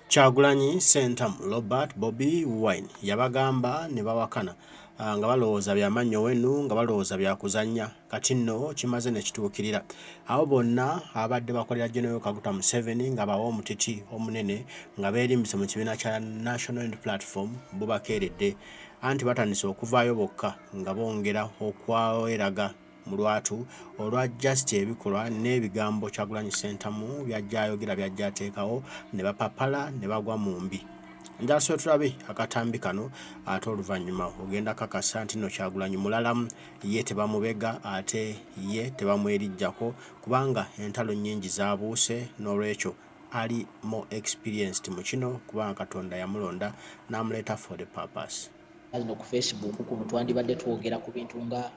Kyagulanyi Center Robert Bobi Wine yabagamba ne bawakana nga balowooza byamannyo wenu nga balowooza byakuzannya kati nno kimaze ne kituukirira. Abo bonna abadde bakolera General Kaguta Museveni nga bawa omutiti omunene nga beerimbise mu kibiina kya National Unity Platform bubakeeredde anti batandise okuvaayo bokka nga bongera okwaweraga mu lwatu olwa just ebikolwa n'ebigambo Kyagulanyi Center mu byajjayogera byajjateekawo ne bapapala ne bagwa mu mbi. Njaaso tulabe akatambi kano ate oluvannyuma ogenda kakasa nti no Kyagulanyi mulalamu ye tebamubega ate ye tebamwerijjako kubanga entalo nnyingi zaabuuse n'olwekyo ali more experienced mu kino kubanga Katonda yamulonda n'amuleeta for the purpose. No ku Facebook kuno twandibadde twogera ku bintu nga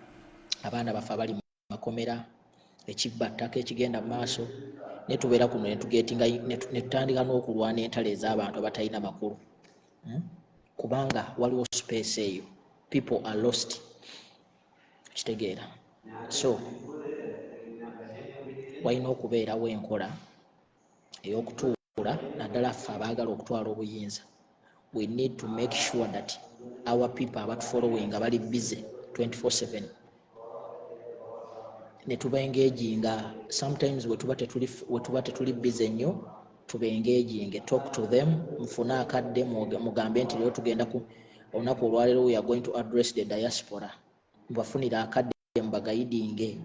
abaana bafa bali mu makomera ekibbattaka ekigenda mu maaso ne tubeera kuno ne tutandika n'okulwana entalo ez'abantu abatalina makulu kubanga waliwo space eyo, people are lost kitegeera. So walina okubeerawo enkola ey'okutuula naddala ffe abaagala okutwala obuyinza. We need to make sure that our people abatufollowing bali busy 24/7 ne tuba engaginga. Sometimes we tuba tetuli busy nnyo tuba engaging, talk to them, mfune akadde mugambe nti lero tugenda ku olunaku olwaleero we are going to address the diaspora, mbafunira akadde mbagayidinge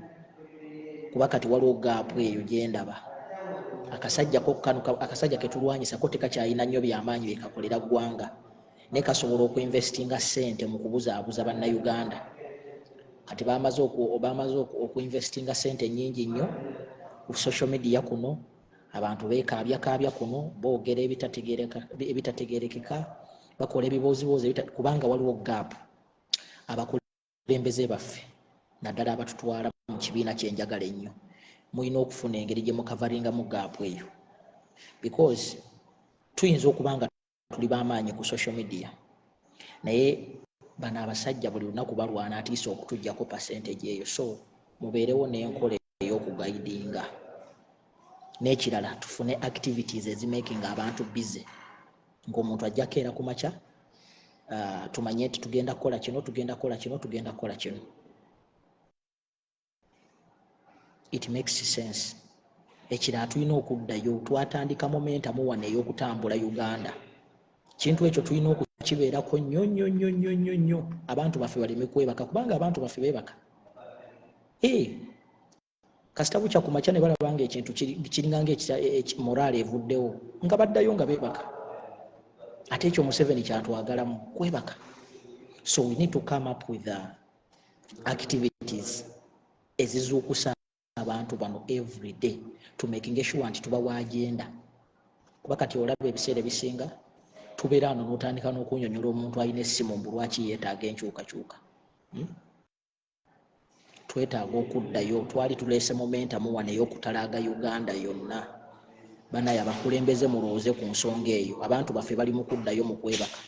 kuba kati waliwo gaapu eyo gyendaba. Akasajja ketulwanyisako tekakyalina nnyo byamaanyi bekakolera ggwanga naye kasobola okuinvestinga ssente mu kubuzaabuza bannayuganda. Kati bamaze okuinvestinga ssente nnyingi nnyo ku social media kuno, abantu beekabyakaabya kuno boogera ebitategeerekeka, bakola ebiboozibozi kubanga waliwo gaapu. Abakulembeze baffe naddala abatutwala mu kibiina kyenjagala ennyo mulina okufuna engeri gye mukavaringamu gaapu eyo, because tuyinza okuba nga tuli b'amaanyi ku social media naye bano abasajja buli lunaku balwana atiisa okutuggyako percentage eyo. So mubeerewo n'enkola ey'okugayidinga. N'ekirala tufune activities ezimakinga abantu busy, ng'omuntu ajja keera ku makya tumanye nti tugenda kukola kino, tugenda kukola kino, tugenda kukola kino. It makes sense. Ekirala tulina okuddayo twatandika momentum wano ey'okutambula Uganda. Kintu ekyo tulina okukibeerako nnyo abantu baffe baleme kwebaka kubanga abantu baffe beebaka. Kasita bukya ku makya ne balaba nga ekintu kiringa moraali evuddewo nga baddayo nga beebaka. Ate ekyo Museveni kyatwagalamu kwebaka. So we need to come up with activities ezizuukusa abantu bano every day to making sure nti tuba wa agenda. Kuba kati olaba ebiseera ebisinga tubeera wano n'otandika n'okunnyonnyola omuntu alina essimu mbu lwaki yeetaaga enkyukakyuka. Twetaaga okuddayo, twali tuleese momentum wano ey'okutalaaga Uganda yonna. Banaye abakulembeze mulowooze ku nsonga eyo, abantu baffe bali mu kuddayo mu kwebaka.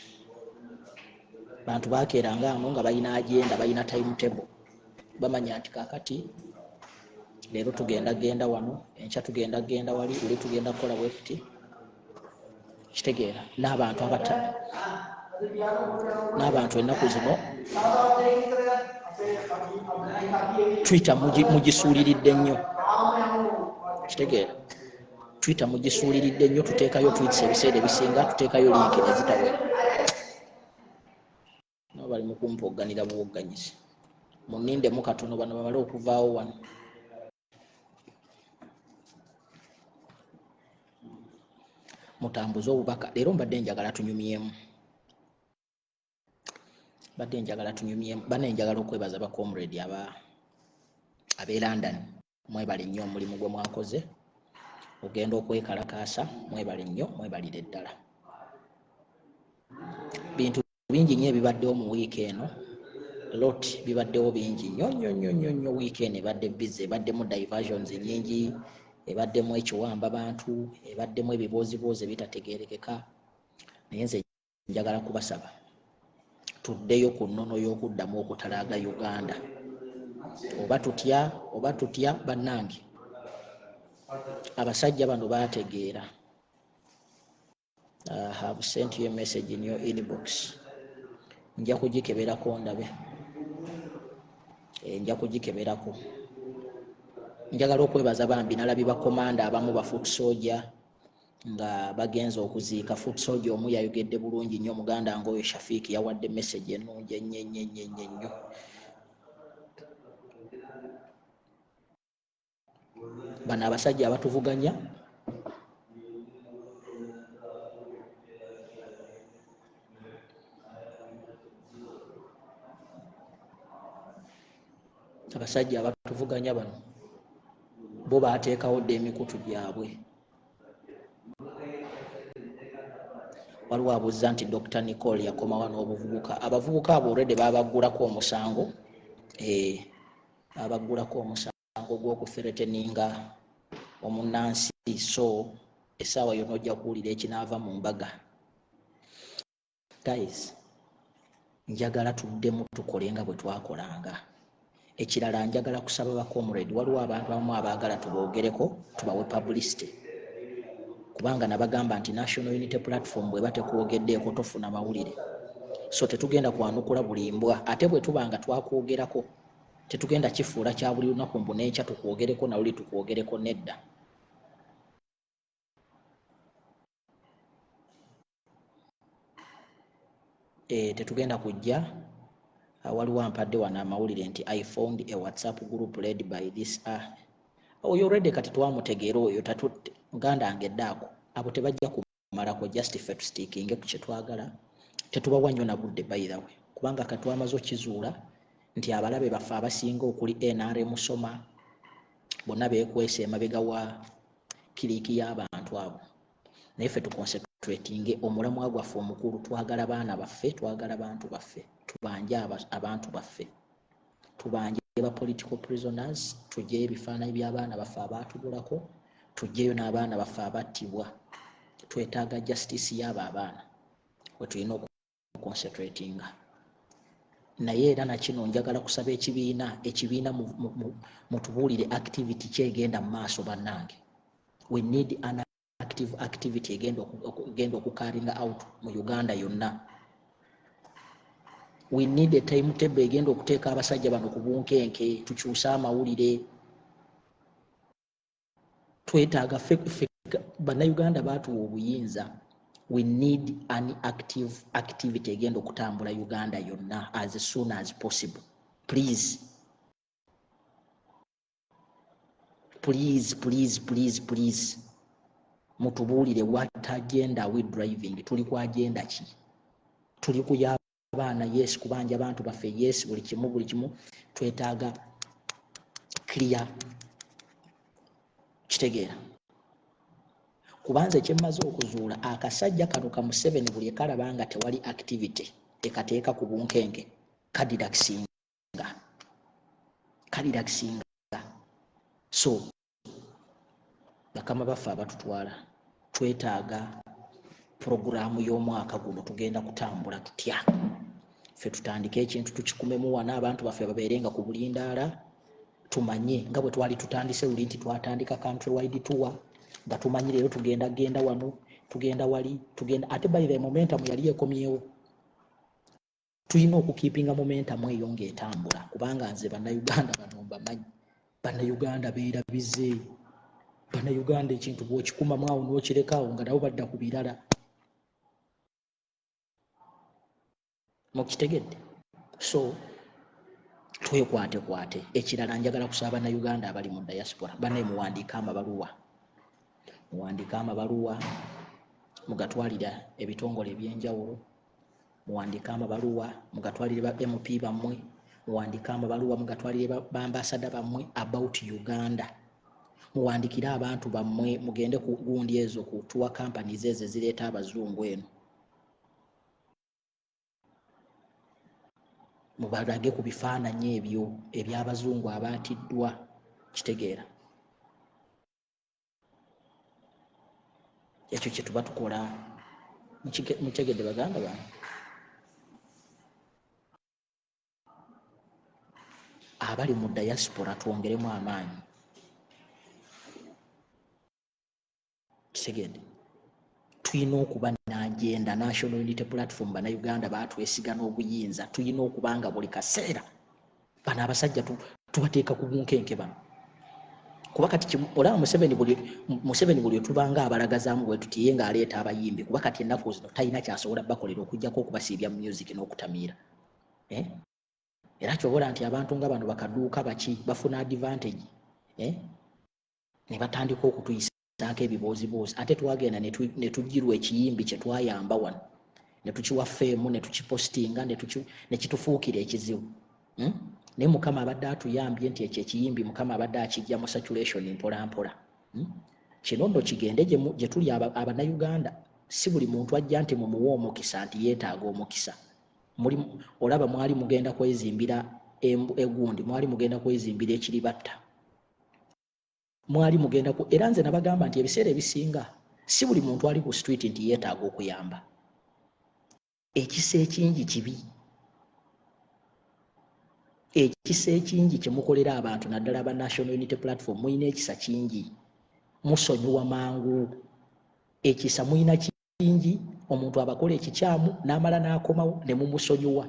Bantu baakeeranga wano nga balina agenda, balina timetable, bamanya nti kaakati leero tugenda wano, enkya tugenda wali, luli tugenda kukola bwekuti. Kitegeera n'abantu ennaku zino Twitter mugisuuliridde nnyo. Kitegeera Twitter mugisuuliridde nnyo, tuteekayo tweets ebiseera ebisinga, tuteekayo link ezitawera. Nabo bali mu kumpogganira buwogganyizi. Munindemu katono bano bamale okuvaawo wano. Mutambuze obubaka. Leero mbadde njagala tunyumyemu. Bane njagala okwebaza ba comrade ab'e London. Mwebale nnyo omulimu gwe mwakoze. Ogenda okwekalakaasa, mwebale nnyo, mwebalire ddala. Bintu bingi nnyo ebibaddewo mu wiiki eno. Lot bibaddewo bingi nnyo wiiki eno ebadde busy, ebaddemu diversions nnyingi, ebaddemu ekiwamba bantu, ebaddemu ebiboozibozi ebitategeerekeka. Naye nze njagala kubasaba tuddeyo ku nnono y'okuddamu okutalaaga Uganda. Oba tutya bannange, abasajja bano baategeera I have sent you a message in your inbox. Nja kugikeberako ndabe. Nja kugikeberako. Njagala okwebaza bambi nalabi bakomanda abamu ba foot soldier nga bagenza okuziika foot soldier omu yayogedde bulungi nnyo muganda ng'oyo Shafiiki yawadde message ennungi ennyo. Bano abasajja abatuvuganya bano bo baateekawo dda emikutu gyabwe. Waliwo abuuza nti Dr. Nicole yakomawo n'obuvubuka. Abavubuka abo already babaggulako omusango. Babaggulako omusango gw'okufereteninga omunnansi, so essaawa yonna ojja kuwulira ekinaava mu mbaga. Guys, njagala tuddemu tukole nga bwe twakolanga. Ekirala njagala kusaba ba comrade, waliwo abantu abamu abaagala tuboogereko tubawe publicity. Kubanga nabagamba nti National Unity Platform bweba tekwogeddeko tofuna mawulire. So tetugenda kwanukula buli mbwa. Ate bwe tubanga twakwogerako tetugenda kifuula kya buli lunaku mbu n'enkya tukwogereko na luli tukwogereko nedda. Tetugenda kujja. Waliwo ampadde wano amawulire nti I found a WhatsApp group led by this. Oyo already kati twamutegeera oyo tatutte muganda angeddaako. Abo tebajja kumalako, just ffe tustiikinge ku kye twagala. Tetubawa nnyo na budde by the way. Kubanga kati twamaze okkizuula nti abalabe baffe abasinga okuli NRM Soma bonna beekwese emabega wa kiriiki y'abantu abo. Naye ffe tuconcentratinge omulamwa gwaffe omukulu. Twagala baana baffe, twagala bantu baffe. Tubanje abantu baffe. Tubanje ba political prisoners, tujje ebifaananyi by'abaana baffe abaatubulako, tujjeyo n'abaana baffe abattibwa. Twetaaga justice y'abo abaana we tulina okuconcentratinga. Naye era nakino njagala kusaba ekibiina mutubuulire activity kyegenda mu maaso bannange. We need an active activity egenda okukaringa out mu Uganda yonna. We need a timetable egenda okuteeka abasajja bano ku bunkenke, tukyuse amawulire. Twetaaga bannayuganda baatuwa obuyinza. We need an active activity egenda okutambula Uganda yonna as soon as possible. Please. Mutubuulire what agenda we driving. Tuli ku agenda ki? Tuli ku y'abaana, yes, kubanja abantu baffe, yes, buli kimu. Twetaaga clear kitegeera. Kubanze kyemmaze okuzuula akasajja kano ka Museveni buli ekalabanga tewali activity ekateeka ku bunkenke kadirakisinga. So bakama baffe abatutwala twetaaga programu y'omwaka guno tugenda kutambula tutya. Ffe tutandike ekintu tukikumemu wana abantu baffe babeerenga ku bulindaala. Tumanye nga bwe twali tutandise luli nti twatandika country wide tour nga tumanyi leero tugenda wano, tugenda wali, ate by the momentum yali ekomyewo. Tulina okukiipinga momentum eyo ng'etambula kubanga nze bannayuganda bano mbamanyi. Bannayuganda beerabize. Bannayuganda ekintu bw'okikumamu awo n'okirekawo nga nabo badda ku birala. Mukitegedde? So twekwate. Ekirala njagala kusaba bannayuganda abali mu diaspora banne muwandiika amabaluwa mugatwalira ebitongole ebyenjawulo. Muwandiika amabaluwa mugatwalire ba MP bammwe. Muwandiika amabaluwa mugatwalire ba ambassador bammwe about Uganda. Muwandikire abantu bammwe mugende ku gundi ezo ku tour companies ezo zireeta abazungu eno. Mubalage ku bifaananyi ebyo eby'abazungu abaatiddwa. Kitegeera? Ekyo kye tuba tukola. Mutegedde baganda bange? Abali mu diaspora twongeremu amaanyi. Kitegedde? tulina okuba n'agenda National Unity Platform bannayuganda baatwesiga n'obuyinza tulina okubanga buli kaseera bano abasajja tubateeka ku bunkenke bano kuba kati olaba Museveni buli otubanga abalagazaamu bwe tutiye ng'aleeta abayimbi kuba kati ennaku zino talina kyasobola bakolera okujjako okubasiibya mu music n'okutamiira era kyobola nti abantu nga bano bakaduuka baki bafuna advantage ne batandika okutuyisaako ebiboozibozi ate twagenda ne tugirwa ekiyimbi kye twayamba wano ne tukiwa feemu ne tukipostinga ne kitufuukira ekizibu naye Mukama abadde atuyambye nti ekyo ekiyimbi Mukama abadde akijja mu saturation mpolampola kino nno kigende gye tuli abannayuganda si buli muntu ajja nti mumuwa omukisa nti yeetaaga omukisa olaba mwali mugenda kwezimbira egundi mwali mugenda kwezimbira ekiribatta mwali mugenda era nze nabagamba nti ebiseera ebisinga si buli muntu ali ku street nti yeetaaga okuyamba ekisa ekingi kibi ekisa ekingi kyemukolera abantu naddala ba National Unity Platform muyina ekisa kingi musonyiwa mangu ekisa muyina kingi omuntu abakola ekikyamu n'amala n'akomawo ne mumusonyiwa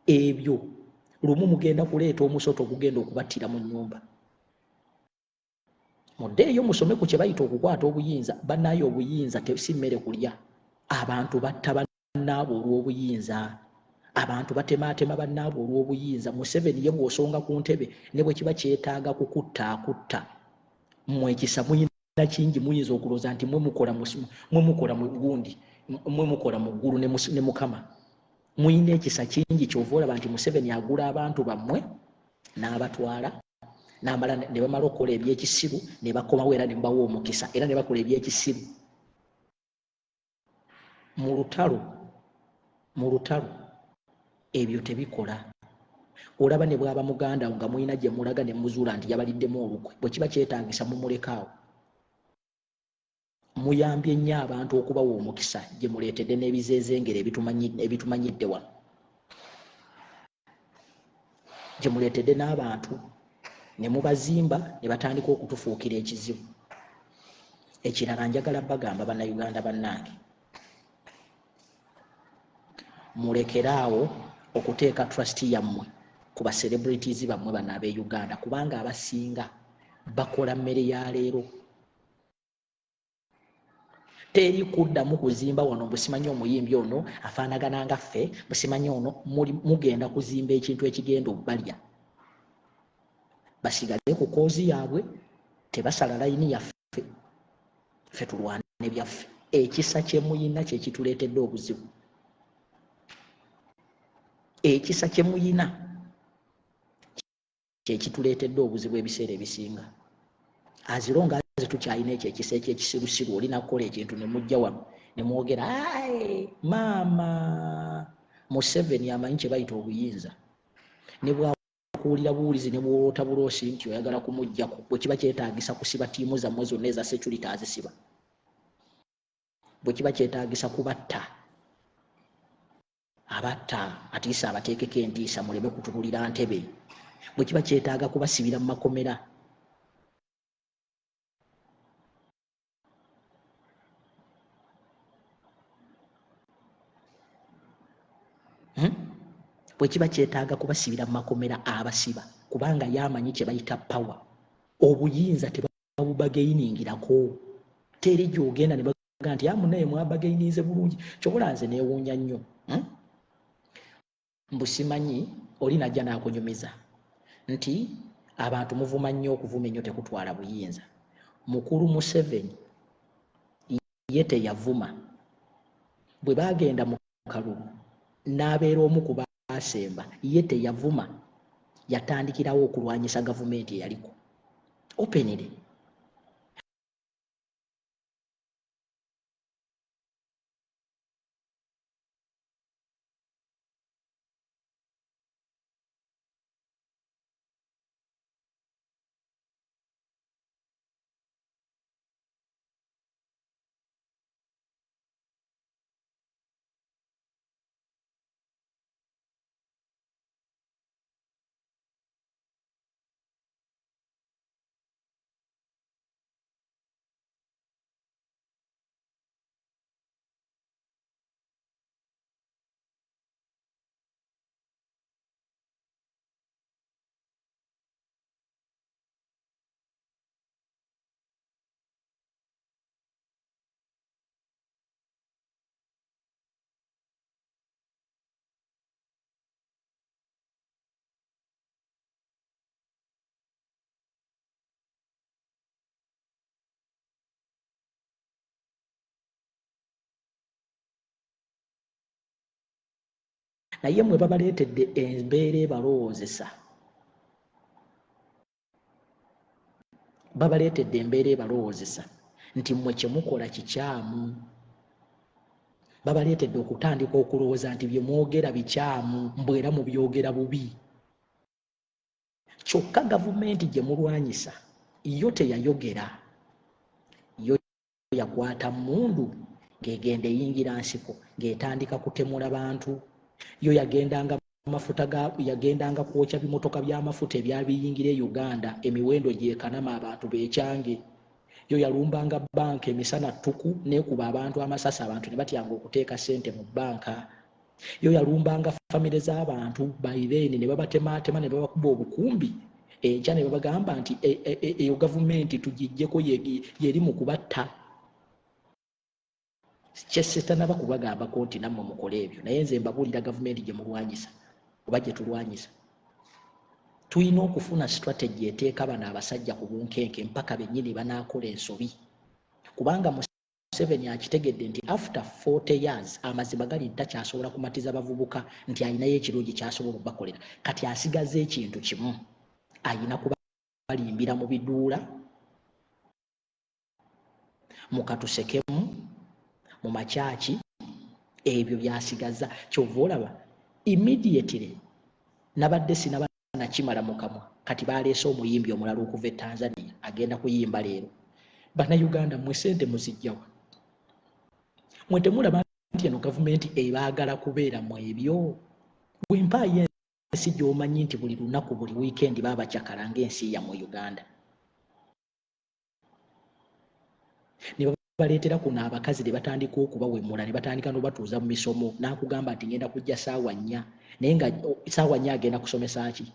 ebyo lumu mugenda kuleeta omusoto ogugenda okubattira mu nnyumba muddeeyo musome ku kye bayita okukwata obuyinza bannayo obuyinza si mmere kulya abantu batta bannaabwe olw'obuyinza abantu batemaatema bannaabwe olw'obuyinza Museveni ye bw'osonga ku ntebe ne bwe kiba kyetaaga akutta mmwe ekisa muyina kingi muyinza okulooza nti mwe mukola mu gundi mwe mukola mu ggulu ne Mukama muyina ekisa kingi kyova olaba nti Museveni agula abantu bammwe n'abatwala n'amala ne bamala okukola ebyekisiru ne bakomawo era ne mbawa omukisa era ne bakola ebyekisiru mu lutalo ebyo tebikola olaba ne bwaba muganda nga muyina gye mulaga ne muzuula nti yabaliddemu olukwe bwe kiba kyetaagisa mumulekaawo muyambye nnyo abantu okubawa omukisa gye muleetedde n'ebizeezengere ebitumanyidde wano gye muleetedde n'abantu ne mubazimba ne batandika okutufuukira ekizibu ekirala njagala bagamba bannayuganda bannange mulekeraawo okuteeka trust yammwe ku ba celebrities bammwe bano ab'e Uganda kubanga abasinga bakola mmere ya leero teri kuddamu kuzimba wano busimanyi omuyimbi ono afaanagana nga ffe busimanyi ono mugenda kuzimba ekintu ekigenda okubalya basigale ku koozi yaabwe tebasala layini yaffe ffe tulwane byaffe ekisa kye muyina kye kituleetedde obuzibu ekisa kye muyina kye kituleetedde obuzibu ebiseera ebisinga azironga tukyalina ekyo ekisa ekyekisirusiru olina kukola ekintu ne mujja wano ne mwogera maama Museveni amanyi kye bayita obuyinza ne bwakuwulira buwulizi ne bwolota buloosi nti oyagala kumuggyako bwe kiba kyetaagisa kusiba ttiimu zammwe zonna eza security azisiba bwe kiba kyetaagisa kubatta abatta atiisa abateekeko entiisa muleme kutubulira ntebe bwe kiba kyetaaga kubasibira mu makomera bwe kiba kyetaaga kubasibira mu makomera abasiba kubanga yamanyi kye bayita power obuyinza tebabubageiningirako teri gyogenda ne baga nti amunaye mwabageininze bulungi kyobola nze neewuunya nnyo mbusimanyi oli najja n'akunyumiza nti abantu muvuma nnyo okuvuma ennyo tekutwala buyinza mukulu Museveni ye teyavuma bwe bagenda mu kalulu n'abeera omu ku baasemba ye teyavuma yatandikirawo okulwanyisa gavumenti eyaliko openire naye mwe babaleetedde embeera ebalowoozesa babaleetedde embeera ebalowoozesa nti mmwe kye mukola kikyamu. Babaleetedde okutandika okulowooza nti bye mwogera bikyamu, mbwe era mubyogera bubi. Kyokka gavumenti gye mulwanyisa yo teyayogera, yo yakwata mmundu ng'egenda eyingira nsiko ng'etandika kutemula bantu. Yo yagendanga kwokya bimotoka by'amafuta ebyali biyingira e Uganda, emiwendo gyekanama abantu beekyange. Yo yalumbanga banka emisana ttuku neekuba abantu amasasi, abantu ne batyanga okuteeka ssente mu banka. Yo yalumbanga famire z'abantu bayireeni ne babatemaatema ne babakuba obukumbi. Enkya ne babagamba nti eyo gavumenti tugijjeko yeri mu kubatta. Kyesetanaba kubagambako nti nammwe mukole ebyo, naye nze mbabuulira gavumenti gye mulwanyisa oba gye tulwanyisa. Tulina okufuna strategy eteeka bano abasajja ku bunkenke mpaka bennyini banaakola ensobi. Kubanga Museveni akitegedde nti after 40 years amazima gali takyasobola kumatiza bavubuka nti alinayo ekirungi kyasobola okubakolera. Kati asigaze ekintu kimu, ayina kubalimbira mu biduula, mu katusekemu, mu makyaki, ebyo byasigaza. Kyova olaba immediately nabadde sinaba nakimala mu kamwa, kati baleese omuyimbi omulala okuva e Tanzania agenda kuyimba leero. Bannayuganda mmwe ssente muzijjawa? Mmwe temulaba nti eno gavumenti ebaagala kubeera mu ebyo? Bwe mpaayo ensi gy'omanyi nti buli lunaku buli wiikendi baabakyakala ng'ensi yammwe Uganda. Ne baleetera kuno abakazi ne batandika okubawemula, ne batandika n'obatuuza mu misomo, n'akugamba nti ngenda kujja ssaawa 4, naye nga ssaawa 4 agenda kusomesa ki?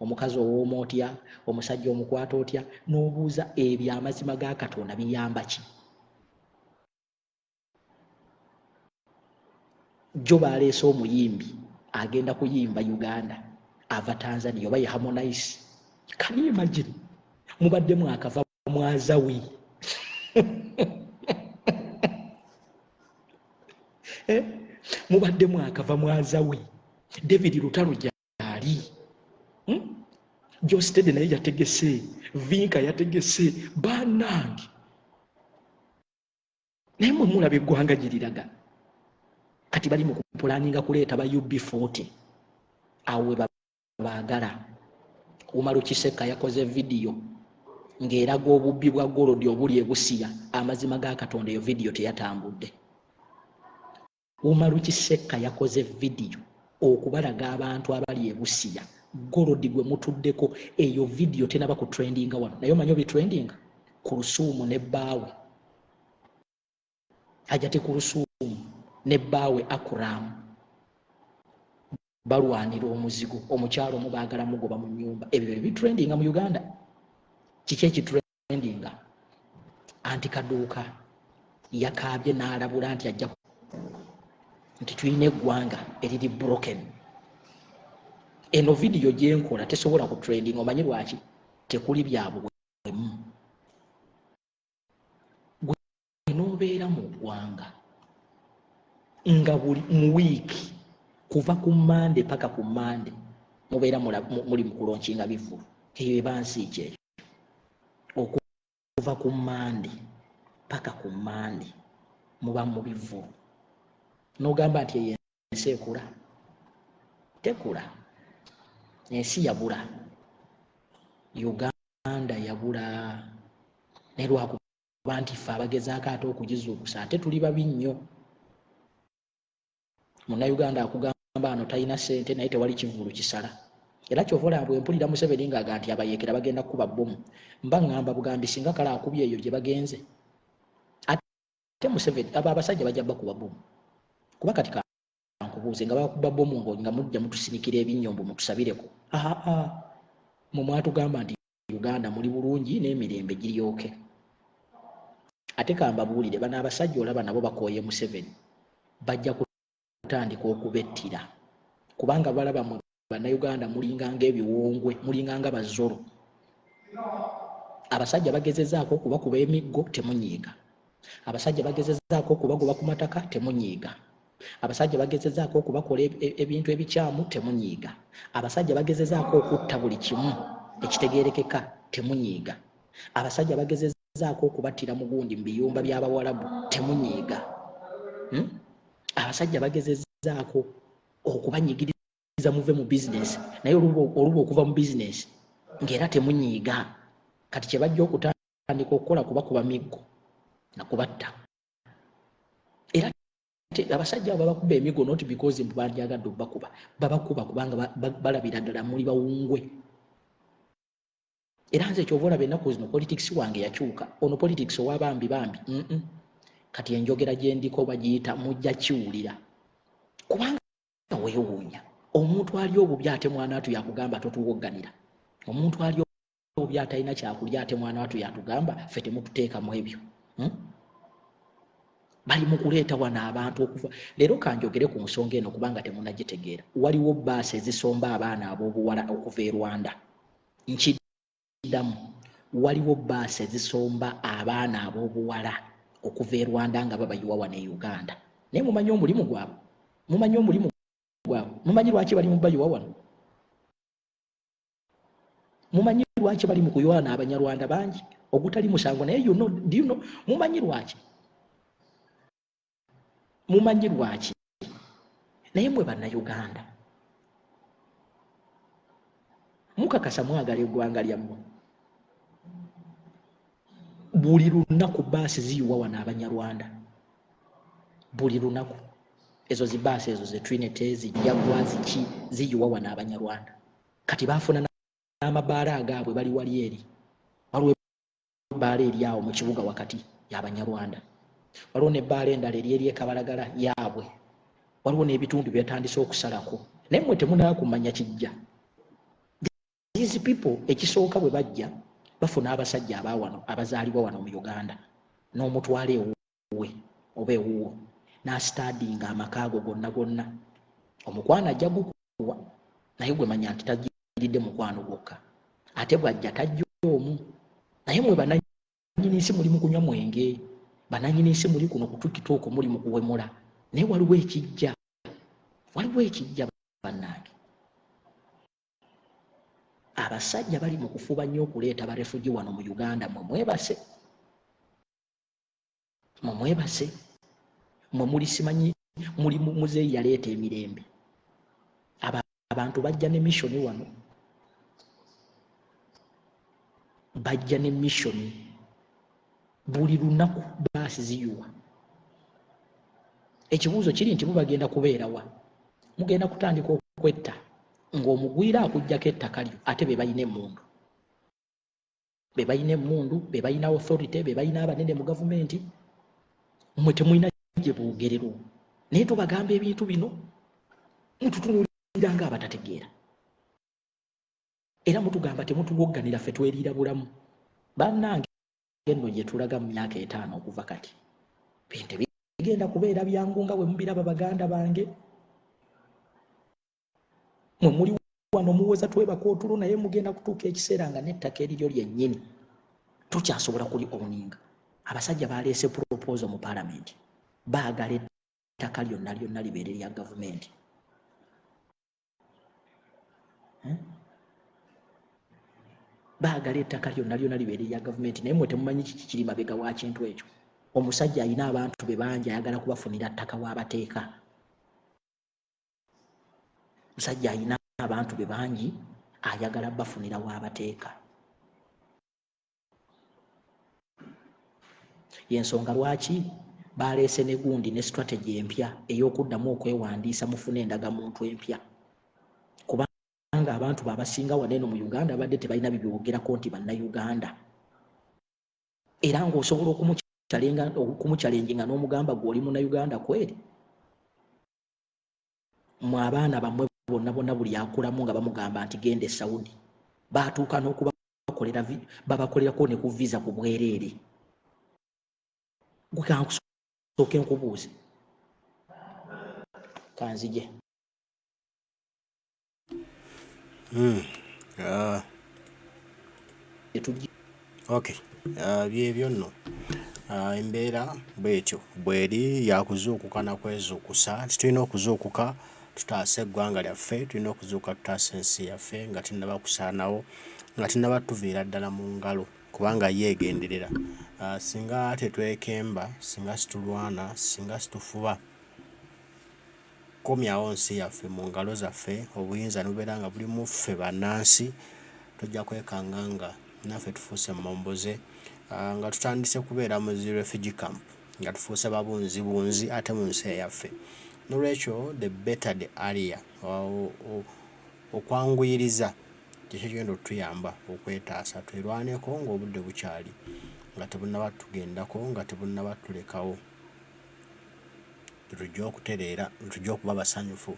Omukazi owooma otya? Omusajja omukwata otya? N'obuuza ebyo amazima ga Katonda biyamba ki? Jo baleese omuyimbi agenda kuyimba Uganda ava Tanzania oba ye Harmonize. Can you imagine? Mubadde mwakava mwazawi. Mubadde mwakava mwazawi. David Lutalo gyali. Jostede naye yategese, Vinka yategese, bannange. Naye mwe mulaba eggwanga gye liraga. Kati bali mu kupulaninga kuleeta ba UB40 awo we baagala. Umaru Kiseka yakoze vidiyo ng'eraga obubbi bwa golodi obuli e Busia. Amazima ga Katonda eyo vidiyo teyatambudde. Umaru Kiseka yakoze vidiyo okubalaga abantu abali e Busia golodi gwe mutuddeko. Eyo vidiyo tenaba ku trendinga wano, naye omanyi obi trendinga ku Lusuumu ne bbaawe. Ajate ku Lusuumu ne bbaawe Akuramu balwanira omuzigo, omukyalo omu baagala mugoba mu nnyumba. Ebyo bitrendinga mu Uganda. Kiki ekitrendinga? Anti Kaduuka yakaabye n'alabula nti ajja nti tulina eggwanga eriri broken. Eno vidiyo gyenkola tesobola ku trending. Omanyi lwaki? Tekuli bya buwemu. Gwe n'obeera mu ggwanga nga buli mu wiiki kuva ku Monday paka ku Monday mubeera muli mu kulonkinga bivulu. Eyo eba nsi kyeyo. Okuva ku Monday paka ku Monday muba mu bivulu. N'ogamba nti eyo ensi ekula? Tekula. Ensi yabula. Uganda yabula. Ne lwakuba nti ffe abagezaako ate okugizuukusa ate tuli babi nnyo. Munnayuganda akugamba ano talina ssente naye tewali kivulu kisala. Era ky'ovola bwe mpulira Museveni ng'aga nti abayeekera bagenda kukuba bbomu, mba ngamba bugambi singa kale akubye eyo gye bagenze. Ate Museveni abo abasajja bajja bakuba bbomu. Kuba kati kankubuuze nga bakuba bbomu nga mujja mutusinikira ebinnyombo mutusabireko. Mwe mwatugamba nti Uganda muli bulungi n'emirembe giryoke. Ate kambabuulire bano abasajja olaba nabo bakooye Museveni bajja kutandika okubettira. Kubanga balaba mu Bannayuganda mulinganga ebiwongwe, mulinganga bazolo. Abasajja bagezezzaako okubakuba emiggo temunyiiga. Abasajja bagezezzaako okubagoba ku mataka temunyiiga. abasajja bagezezaako okubakola ebintu ebikyamu temunyiiga. Abasajja bagezezaako okutta buli kimu ekitegeerekeka temunyiiga. Abasajja bagezezaako okubattira mugundi mu biyumba by'Abawarabu temunyiiga. Abasajja bagezezaako okubanyigiriza muve mu bizinesi naye oluba okuva mu bizinesi ng'era temunyiiga. Kati kye bajja okutandika okukola kubakuba miggo na kubatta. Era abasajja abo babakuba emigo not because mbu bandyagadde okubakuba, babakuba kubanga balabira ddala muli bawungwe. Era nze kyova olaba ennaku zino politics wange yakyuka. Ono politics owabambi bambi kati enjogera gye ndiko bagiyita mujja kiwulira. Kubanga weewuunya omuntu ali obubi ate mwana watu yakugamba totuwogganira. Omuntu ali obubi atalina kyakulya ate mwana watu yatugamba ffe temututeekamu ebyo. Bali mu kuleeta wano abantu okuva. Leero kanjogere ku nsonga eno kubanga temunagitegeera. Waliwo bbaasi ezisomba abaana ab'obuwala okuva e Rwanda. Nkiddamu, waliwo bbaasi ezisomba abaana ab'obuwala okuva e Rwanda nga babayiwa wano e Uganda. Naye mumanyi omulimu gwabwe? Mumanyi omulimu gwabwe? Mumanyi lwaki bali mu bayiwa wano? Mumanyi lwaki bali mu kuyiwana Abanyarwanda bangi ogutali musango? Naye do you know mumanyi lwaki? Mumanyi lwaki? Naye mwe Bannayuganda mukakasa mwagala eggwanga lyammwe. Buli lunaku bbaasi ziyiwa wano Abanyarwanda. Buli lunaku ezo zi bbaasi ezo ze Trinity zijjagwa ziki ziyiwa wano Abanyarwanda. Kati baafuna n'amabaala agaabwe bali wali eri. Waliwo ebbaala eri awo mu kibuga wakati y'Abanyarwanda. Waliwo n'ebbaala endala eri ekabalagala yaabwe. Waliwo n'ebitundu byetandise okusalako. Naye mmwe temunaba kumanya kijja. These people ekisooka bwe bajja bafuna abasajja abawano abazaalibwa wano mu Uganda n'omutwala ewuwe oba ewuwo n'astadinga amakaago gonna. Omukwano ajja gukuwa naye gwe manya nti tajiridde mukwano gwokka. Ate bwajja tajja omu. Naye mwe bannannyini nsi muli mu kunywa mwenge. Bannannyini nsi muli kuno kutukitooko muli mu kuwemula. Naye waliwo ekijja. Waliwo ekijja bannange. Abasajja bali mu kufuba nnyo okuleeta barefugi wano mu Uganda. Mwebase. Mwe muli simanyi muli muzeeyi yaleeta emirembe. Abantu bajja ne mission wano. Bajja ne mission. Buli lunaku bbaasi ziyiwa. Ekibuuzo kiri nti mubagenda kubeera wa? Mugenda kutandika okwetta ng'omugwira akuggyako ettaka lyo ate be balina emmundu. Be balina emmundu, be balina authority, be balina abanene mu gavumenti. Mmwe temulina gye boogerero. Naye tubagamba ebintu bino mututunuulira ng'abatategeera. Era mutugamba temutuwogganira ffe tweriira bulamu. Bannange nno gye tulaga mu myaka 5 okuva kati. Bintu bigenda kubeera byangu nga bwe mubiraba baganda bange. Mwe muli wano muwoza twebaka otulo naye mugenda kutuuka ekiseera nga n'ettaka eriryo lyennyini tukyasobola kuli owninga. Abasajja baleese proposal mu Parliament. Baagala ettaka lyonna libeere lya gavumenti. Baagala ettaka lyonna libeere lya gavumenti. Naye mwe temumanyi kiki kiri mabega wa kintu ekyo. Omusajja alina abantu be bangi ayagala kubafunira ttaka w'abateeka. Musajja alina abantu be bangi ayagala bafunira w'abateeka. Yensonga lwaki baleese ne gundi ne strategy empya ey'okuddamu okwewandiisa mufune endagamuntu empya. Kubanga abantu babasinga waneeno mu Uganda badde tebalina bibyogerako nti Bannayuganda. Era ng'osobola okumuchalenga n'omugamba gw'oli Munnayuganda kweri. Mu abaana bamwe bonna buli akulamu nga bamugamba nti genda e Saudi. Baatuuka n'okubakolera babakolerako ne ku visa ku bwereere. Gwe kankusooke nkubuuze. Kanzije. Okay. Byebyo nno. embeera bwetyo bweri yakuzuukuka nakwezuukusa. Tulina okuzuukuka tutaase eggwanga lyaffe, tulina okuzuukuka tutaase ensi yaffe nga tunnaba kusaanawo, nga tunnaba tuviira ddala mu ngalo kubanga yeegenderera. Singa tetwekemba, singa situlwana, singa situfuba komyawo nsi yaffe mu ngalo zaffe, obuyinza nubeera nga buli mu ffe bannansi, tujja kwekanga nga naffe tufuuse momboze, nga tutandise kubeera mu zi refugee camp, nga tufuuse babunzibunzi ate mu nsi yaffe. Nolwekyo the better the earlier, okwanguyiriza kyekyo kigenda otuyamba okwetaasa twerwaneko ng'obudde bukyali, nga tebunnaba tugendako, nga tebunnaba tulekawo. Tujja okutereera, tujja okuba basanyufu,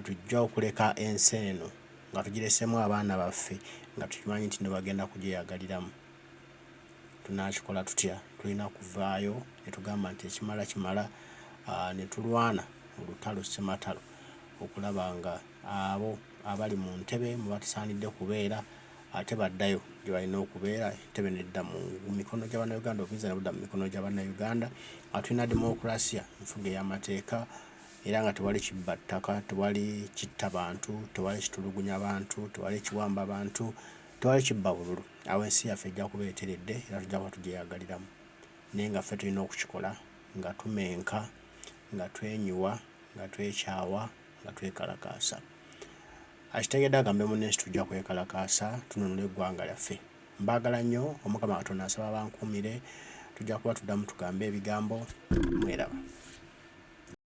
tujja okuleka ensi eno nga tugiresemu abaana baffe nga tukimanyi nti ne bagenda kugyeyagaliramu. Tunaakikola tutya? Tulina kuvaayo ne tugamba nti ekimala kimala, ne tulwana olutalo ssematalo okulaba nga abo abali mu ntebe mwe batasaanidde kubeera ate baddayo gye balina okubeera, entebe nedda mu mikono gy'Abannayuganda, obuyinza ne budda mu mikono gy'Abannayuganda. Tulina demokulasiya, enfuga ey'amateeka, era nga tewali kibbattaka, tewali kitta bantu, tewali kitulugunya bantu, tewali kiwamba bantu, tewali kibba bululu. Awo ensi yaffe ejja kuba eteredde era tujja kuba tugyeyagaliramu. Naye nga ffe tulina okukikola nga tumenka, nga twenyuwa, nga twekyawa, nga twekalakaasa. Akitegedde agambe munnensi tujja kwekalakaasa tununule eggwanga lyaffe. Mbaagala nnyo, Omukama Katonda nsaba bankuumire, tujja kuba tuddamu tugambe ebigambo. Mweraba.